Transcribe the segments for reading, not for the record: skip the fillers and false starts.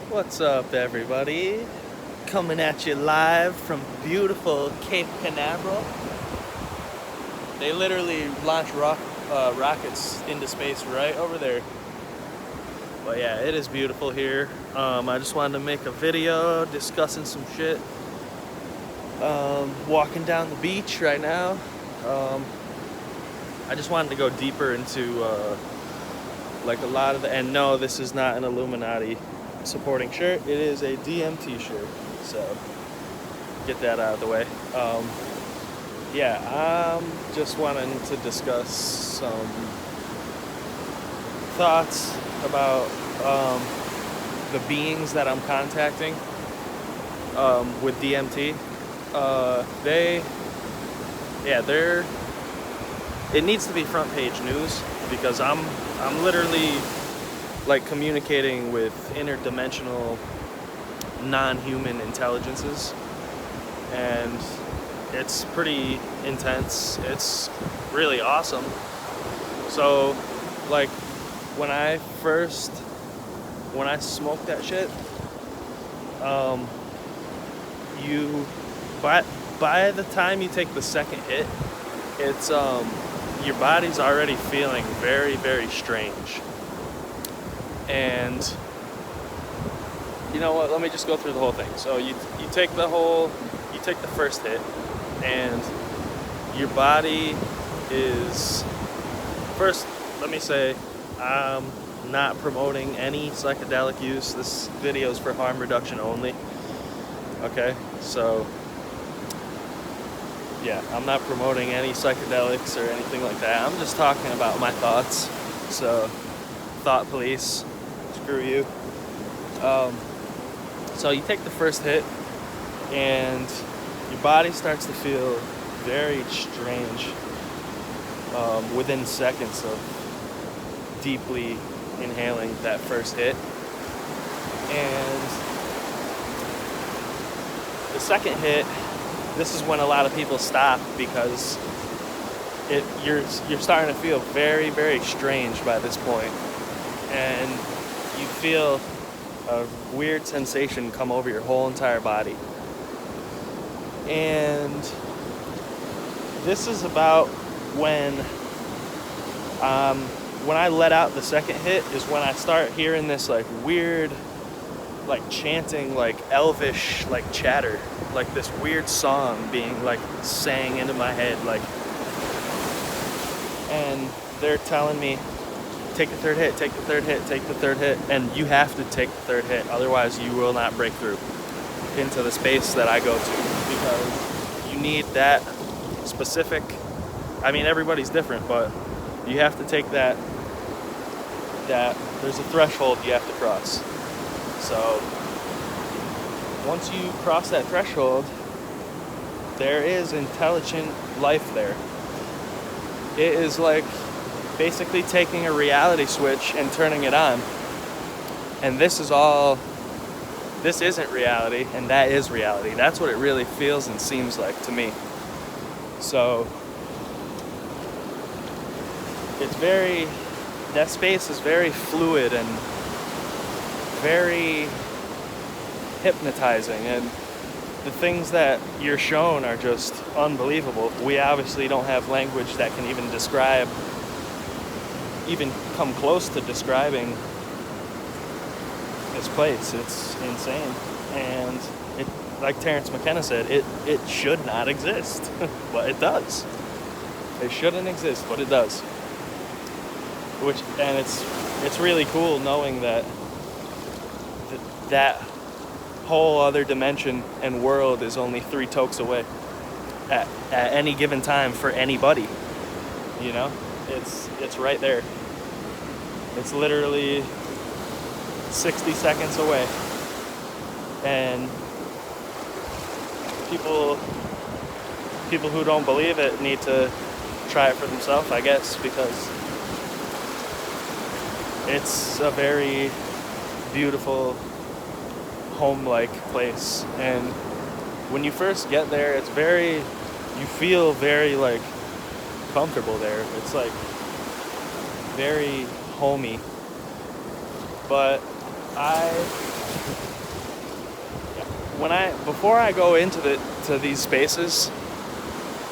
What's up, everybody? Coming at you live from beautiful Cape Canaveral. They literally launch rockets into space right over there. But yeah, it is beautiful here. I just wanted to make a video discussing some shit. Walking down the beach right now. I just wanted to go deeper into like a lot of the, and no, this is not an Illuminati supporting shirt. It is a DMT shirt, so get that out of the way. Yeah, I'm just wanting to discuss some thoughts about the beings that I'm contacting with DMT. It needs to be front page news because I'm literally like communicating with interdimensional non-human intelligences, and it's pretty intense. It's really awesome. So like when I smoked that shit, you by the time you take the second hit, it's your body's already feeling very, very strange. And you know what, let me just go through the whole thing. So you take the first hit, and your body is, first let me say, I'm not promoting any psychedelic use. This video is for harm reduction only. Okay, so yeah, I'm not promoting any psychedelics or anything like that. I'm just talking about my thoughts. So, thought police, screw you. So you take the first hit, and your body starts to feel very strange within seconds of deeply inhaling that first hit. And the second hit, this is when a lot of people stop because you're starting to feel very, very strange by this point, and you feel a weird sensation come over your whole entire body. And this is about when I let out the second hit is when I start hearing this like weird, like chanting, like elvish, like chatter, like this weird song being like sang into my head, like, and they're telling me, take the third hit, take the third hit, take the third hit, and you have to take the third hit, otherwise you will not break through into the space that I go to, because you need that specific, I mean everybody's different, but you have to take that there's a threshold you have to cross. So once you cross that threshold, there is intelligent life there. It is like basically taking a reality switch and turning it on. And this isn't reality, and that is reality. That's what it really feels and seems like to me. So that space is very fluid and very hypnotizing, and the things that you're shown are just unbelievable. We obviously don't have language that can even come close to describing this place. It's insane, and it, like Terrence McKenna said, it should not exist, but it does. It shouldn't exist, but it does. And it's really cool knowing that that whole other dimension and world is only 3 tokes away at any given time for anybody. You know, it's right there. It's literally 60 seconds away, and people who don't believe it need to try it for themselves, I guess, because it's a very beautiful home-like place. And when you first get there, you feel very like comfortable there. It's like very homey. But I before I go into these spaces,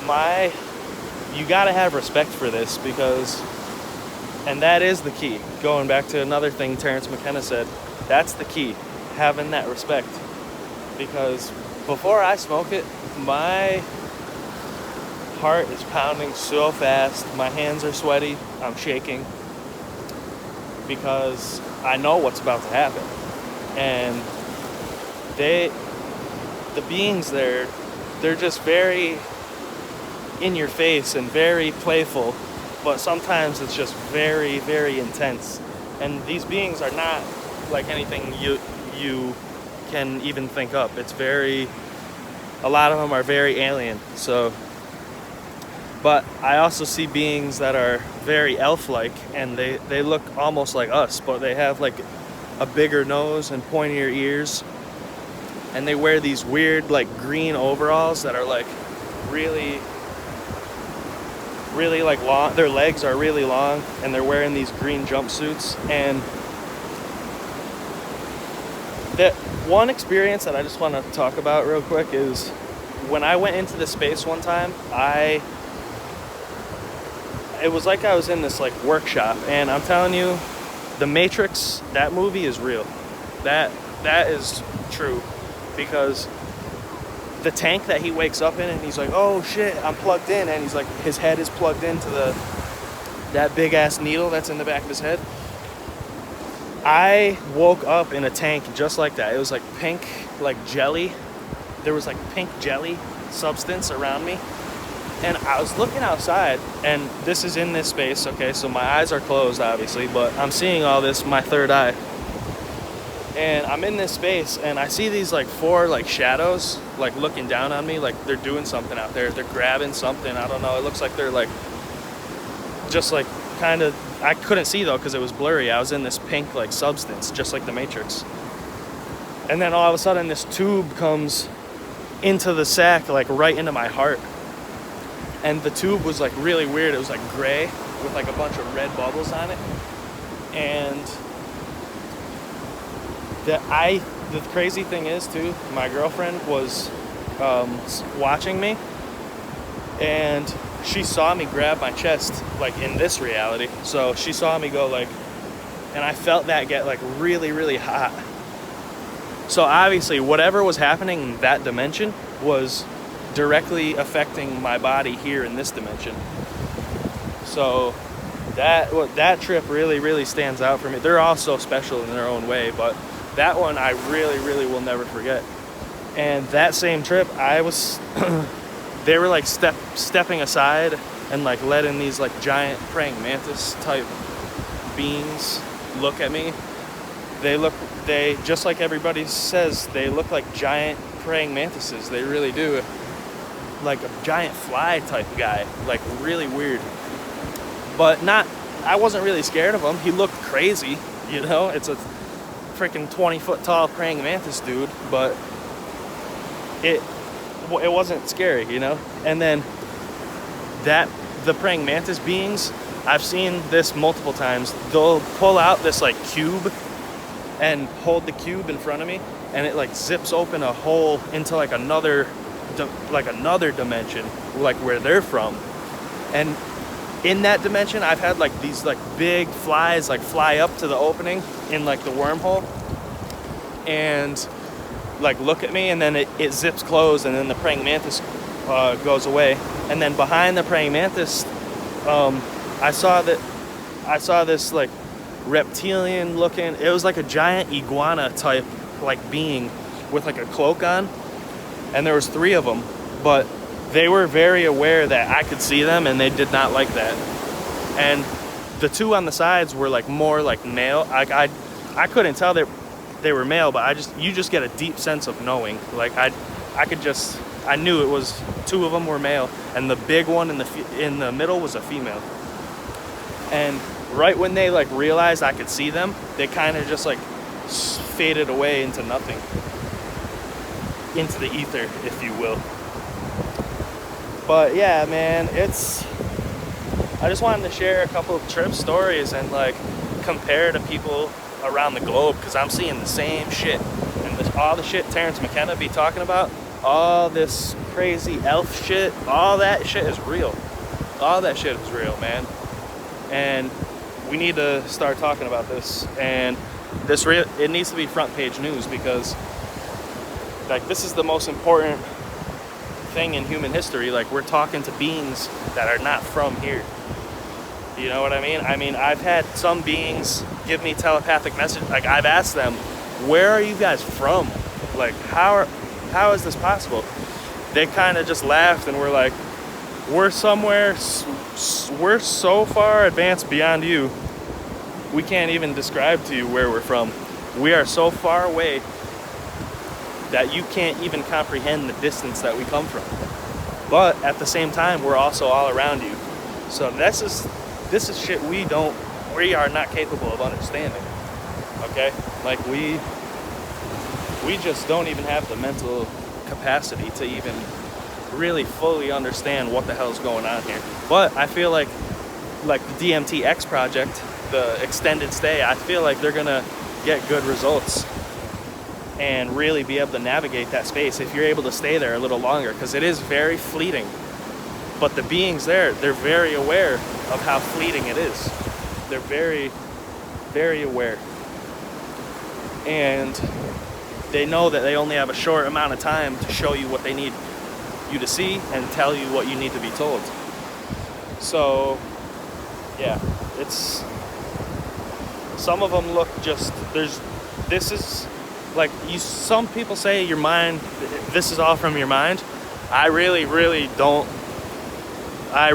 you gotta have respect for this, because, and that is the key. Going back to another thing Terrence McKenna said, that's the key, having that respect. Because before I smoke it, my heart is pounding so fast, my hands are sweaty, I'm shaking, because I know what's about to happen. And the beings there, they're just very in your face and very playful, but sometimes it's just very, very intense. And these beings are not like anything you can even think up. It's a lot of them are very alien. So, but I also see beings that are very elf-like, and they look almost like us, but they have like a bigger nose and pointier ears, and they wear these weird like green overalls that are like really like long. Their legs are really long, and they're wearing these green jumpsuits. And that one experience that I just want to talk about real quick is when I went into this space one time, it was like I was in this like workshop, and I'm telling you, The Matrix, that movie is real. That is true, because the tank that he wakes up in, and he's like, oh shit, I'm plugged in, and he's like, his head is plugged into that big ass needle that's in the back of his head. I woke up in a tank just like that. It was like pink, like jelly. There was like pink jelly substance around me. And I was looking outside, and this is in this space, okay? So my eyes are closed, obviously, but I'm seeing all this, my third eye. And I'm in this space, and I see these like 4 like shadows like looking down on me, like they're doing something out there. They're grabbing something, I don't know. It looks like they're like, just like kind of, I couldn't see though because it was blurry. I was in this pink like substance, just like the Matrix. And then all of a sudden this tube comes into the sack, like right into my heart. And the tube was like really weird. It was like gray with like a bunch of red bubbles on it. And the crazy thing is too, my girlfriend was watching me, and she saw me grab my chest like in this reality. So she saw me go like, and I felt that get like really, really hot. So obviously whatever was happening in that dimension was directly affecting my body here in this dimension. So that trip really, really stands out for me. They're all so special in their own way, but that one I really, really will never forget. And that same trip, they were like stepping aside and like letting these like giant praying mantis type beings look at me. They just like everybody says, they look like giant praying mantises. They really do. Like a giant fly type guy, like really weird. But I wasn't really scared of him. He looked crazy, you know? It's a freaking 20-foot tall praying mantis dude, but it wasn't scary, you know? And then the praying mantis beings, I've seen this multiple times. They'll pull out this like cube and hold the cube in front of me, and it like zips open a hole into like another dimension, like where they're from. And in that dimension, I've had like these like big flies like fly up to the opening in like the wormhole and like look at me, and then it zips closed, and then the praying mantis goes away. And then behind the praying mantis, I saw this like reptilian looking, it was like a giant iguana type like being with like a cloak on, and there was 3 of them, but they were very aware that I could see them, and they did not like that. And the 2 on the sides were like more like male. I couldn't tell they were male, but you just get a deep sense of knowing. Like I knew it was 2 of them were male, and the big one in the middle was a female. And right when they like realized I could see them, they kind of just like faded away into nothing, into the ether, if you will. But yeah, man, I just wanted to share a couple of trip stories and like compare to people around the globe, because I'm seeing the same shit. and all the shit Terrence McKenna be talking about, all this crazy elf shit, all that shit is real. All that shit is real, man. And we need to start talking about this. And it needs to be front page news, because like this is the most important thing in human history. Like, we're talking to beings that are not from here. You know what I mean? I mean, I've had some beings give me telepathic message. Like, I've asked them, where are you guys from? Like, how is this possible? They kind of just laughed and were like, we're so far advanced beyond you, we can't even describe to you where we're from. We are so far away that you can't even comprehend the distance that we come from. But at the same time, we're also all around you. So this is shit we are not capable of understanding. Okay? Like, we just don't even have the mental capacity to even really fully understand what the hell's going on here. But I feel like the DMT X project, the extended stay, I feel like they're gonna get good results and really be able to navigate that space if you're able to stay there a little longer, because it is very fleeting. But the beings there, they're very aware of how fleeting it is. They're very, very aware. And they know that they only have a short amount of time to show you what they need you to see and tell you what you need to be told. So, yeah, some of them look some people say your mind, this is all from your mind. I really, really don't. I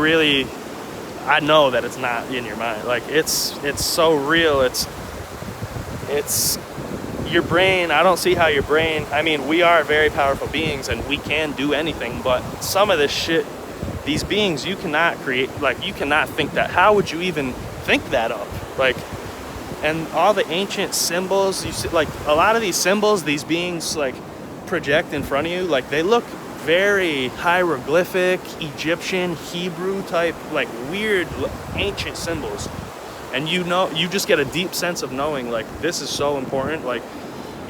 know that it's not in your mind. Like, it's so real. It's your brain. I don't see how your brain, I mean, we are very powerful beings and we can do anything, but some of this shit, these beings, you cannot create, like, you cannot think that. How would you even think that up? Like, and all the ancient symbols, you see, like, a lot of these symbols these beings, like, project in front of you, like, they look very hieroglyphic, Egyptian, Hebrew type, like, weird ancient symbols. And you just get a deep sense of knowing, like, this is so important, like,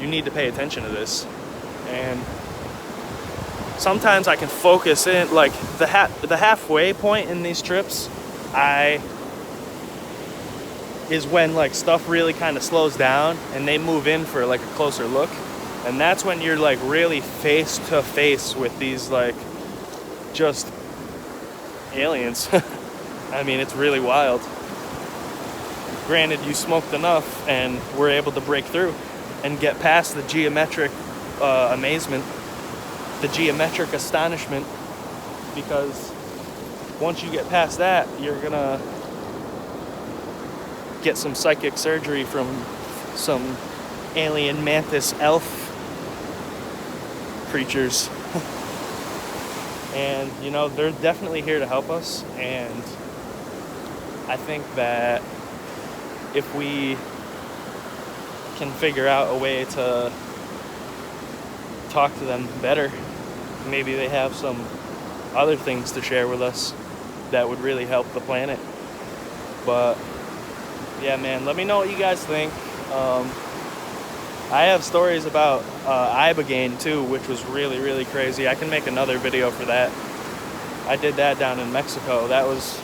you need to pay attention to this. And sometimes I can focus in, like, the halfway point in these trips, is when, like, stuff really kind of slows down and they move in for, like, a closer look. And that's when you're, like, really face to face with these, like, just aliens. I mean, it's really wild. Granted, you smoked enough and were able to break through and get past the geometric amazement, the geometric astonishment, because once you get past that, you're gonna get some psychic surgery from some alien mantis elf creatures. And, you know, they're definitely here to help us. And I think that if we can figure out a way to talk to them better, maybe they have some other things to share with us that would really help the planet. But yeah, man, let me know what you guys think. I have stories about ibogaine too, which was really, really crazy. I can make another video for that. I did that down in Mexico. That was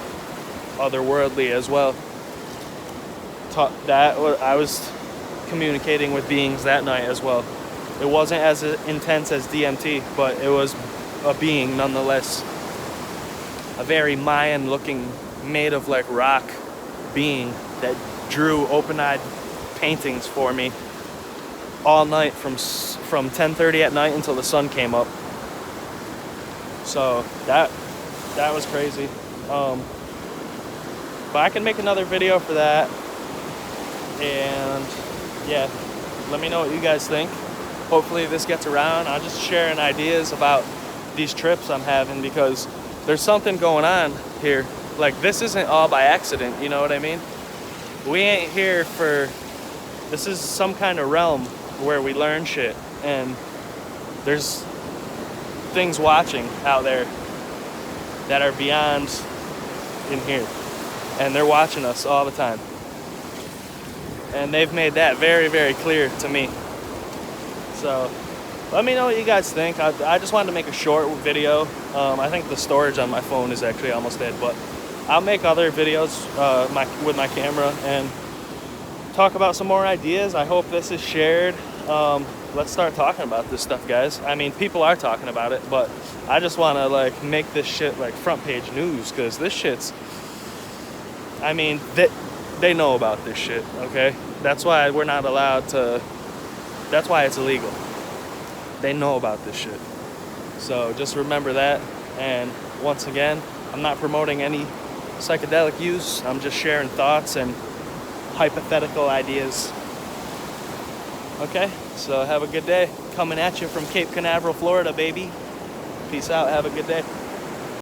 otherworldly as well. I was communicating with beings that night as well. It wasn't as intense as DMT, but it was a being nonetheless. A very Mayan looking, made of like rock being that drew open-eyed paintings for me all night from 10:30 at night until the sun came up. So that was crazy. But I can make another video for that. And yeah, let me know what you guys think. Hopefully this gets around. I'm just sharing ideas about these trips I'm having, because there's something going on here. Like, this isn't all by accident, you know what I mean? We ain't here for, this is some kind of realm where we learn shit, and there's things watching out there that are beyond in here, and they're watching us all the time. And they've made that very, very clear to me. So let me know what you guys think. I just wanted to make a short video. I think the storage on my phone is actually almost dead, but I'll make other videos with my camera and talk about some more ideas. I hope this is shared. Let's start talking about this stuff, guys. I mean, people are talking about it, but I just want to like make this shit like front page news, because this shit's, I mean, they know about this shit, okay? That's why we're not allowed to, that's why it's illegal. They know about this shit. So just remember that. And once again, I'm not promoting any psychedelic use. I'm just sharing thoughts and hypothetical ideas. Okay, so have a good day. Coming at you from Cape Canaveral, Florida, baby. Peace out. Have a good day.